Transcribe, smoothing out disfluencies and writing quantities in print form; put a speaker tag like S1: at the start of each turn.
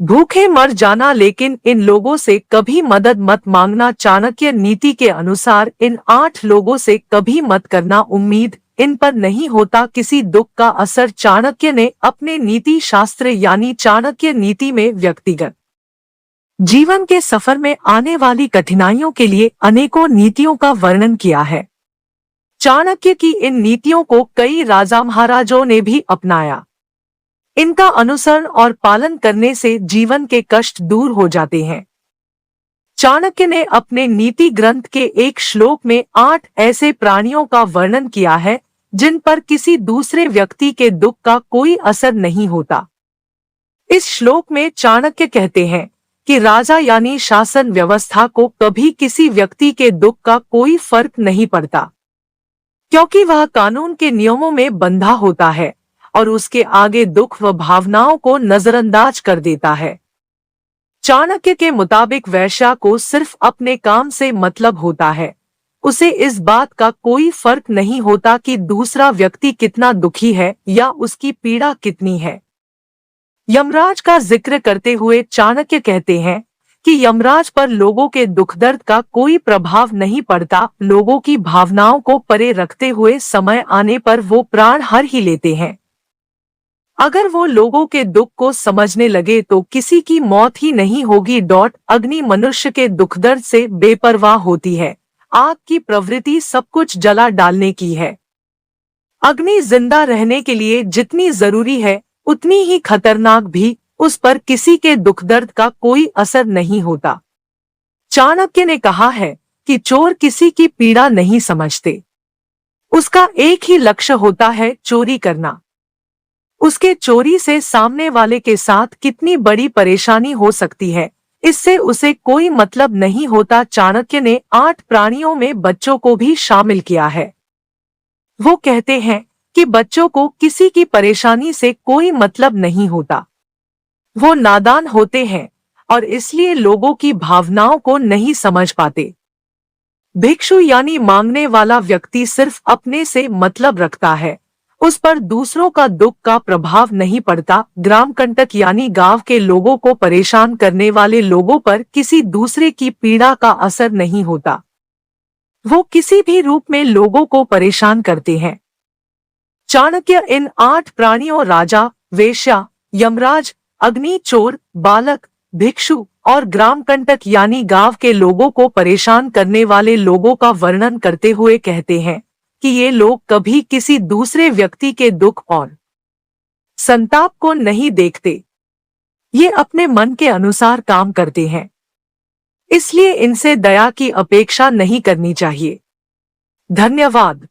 S1: भूखे मर जाना, लेकिन इन लोगों से कभी मदद मत मांगना। चाणक्य नीति के अनुसार इन 8 लोगों से कभी मत करना उम्मीद, इन पर नहीं होता किसी दुख का असर। चाणक्य ने अपने नीति शास्त्र यानी चाणक्य नीति में व्यक्तिगत जीवन के सफर में आने वाली कठिनाइयों के लिए अनेकों नीतियों का वर्णन किया है। चाणक्य की इन नीतियों को कई राजा महाराजों ने भी अपनाया। इनका अनुसरण और पालन करने से जीवन के कष्ट दूर हो जाते हैं। चाणक्य ने अपने नीति ग्रंथ के एक श्लोक में 8 ऐसे प्राणियों का वर्णन किया है जिन पर किसी दूसरे व्यक्ति के दुख का कोई असर नहीं होता। इस श्लोक में चाणक्य कहते हैं कि राजा यानी शासन व्यवस्था को कभी किसी व्यक्ति के दुख का कोई फर्क नहीं पड़ता, क्योंकि वह कानून के नियमों में बंधा होता है और उसके आगे दुख व भावनाओं को नजरअंदाज कर देता है। चाणक्य के मुताबिक वैश्या को सिर्फ अपने काम से मतलब होता है। उसे इस बात का कोई फर्क नहीं होता कि दूसरा व्यक्ति कितना दुखी है या उसकी पीड़ा कितनी है। यमराज का जिक्र करते हुए चाणक्य कहते हैं कि यमराज पर लोगों के दुख दर्द का कोई प्रभाव नहीं पड़ता। लोगों की भावनाओं को परे रखते हुए समय आने पर वो प्राण हर ही लेते हैं। अगर वो लोगों के दुख को समझने लगे तो किसी की मौत ही नहीं होगी। अग्नि मनुष्य के दुख दर्द से बेपरवाह होती है। आग की प्रवृत्ति सब कुछ जला डालने की है। अग्नि जिंदा रहने के लिए जितनी जरूरी है उतनी ही खतरनाक भी। उस पर किसी के दुख दर्द का कोई असर नहीं होता। चाणक्य ने कहा है कि चोर किसी की पीड़ा नहीं समझते। उसका एक ही लक्ष्य होता है, चोरी करना। उसके चोरी से सामने वाले के साथ कितनी बड़ी परेशानी हो सकती है, इससे उसे कोई मतलब नहीं होता। चाणक्य ने 8 प्राणियों में बच्चों को भी शामिल किया है। वो कहते हैं कि बच्चों को किसी की परेशानी से कोई मतलब नहीं होता। वो नादान होते हैं और इसलिए लोगों की भावनाओं को नहीं समझ पाते। भिक्षु यानी मांगने वाला व्यक्ति सिर्फ अपने से मतलब रखता है। उस पर दूसरों का दुख का प्रभाव नहीं पड़ता। ग्राम कंटक यानी गांव के लोगों को परेशान करने वाले लोगों पर किसी दूसरे की पीड़ा का असर नहीं होता। वो किसी भी रूप में लोगों को परेशान करते हैं। चाणक्य इन 8 प्राणियों राजा, वेश्या, यमराज, अग्नि, चोर, बालक, भिक्षु और ग्राम कंटक यानी गांव के लोगों को परेशान करने वाले लोगों का वर्णन करते हुए कहते हैं कि ये लोग कभी किसी दूसरे व्यक्ति के दुख और संताप को नहीं देखते। ये अपने मन के अनुसार काम करते हैं, इसलिए इनसे दया की अपेक्षा नहीं करनी चाहिए। धन्यवाद।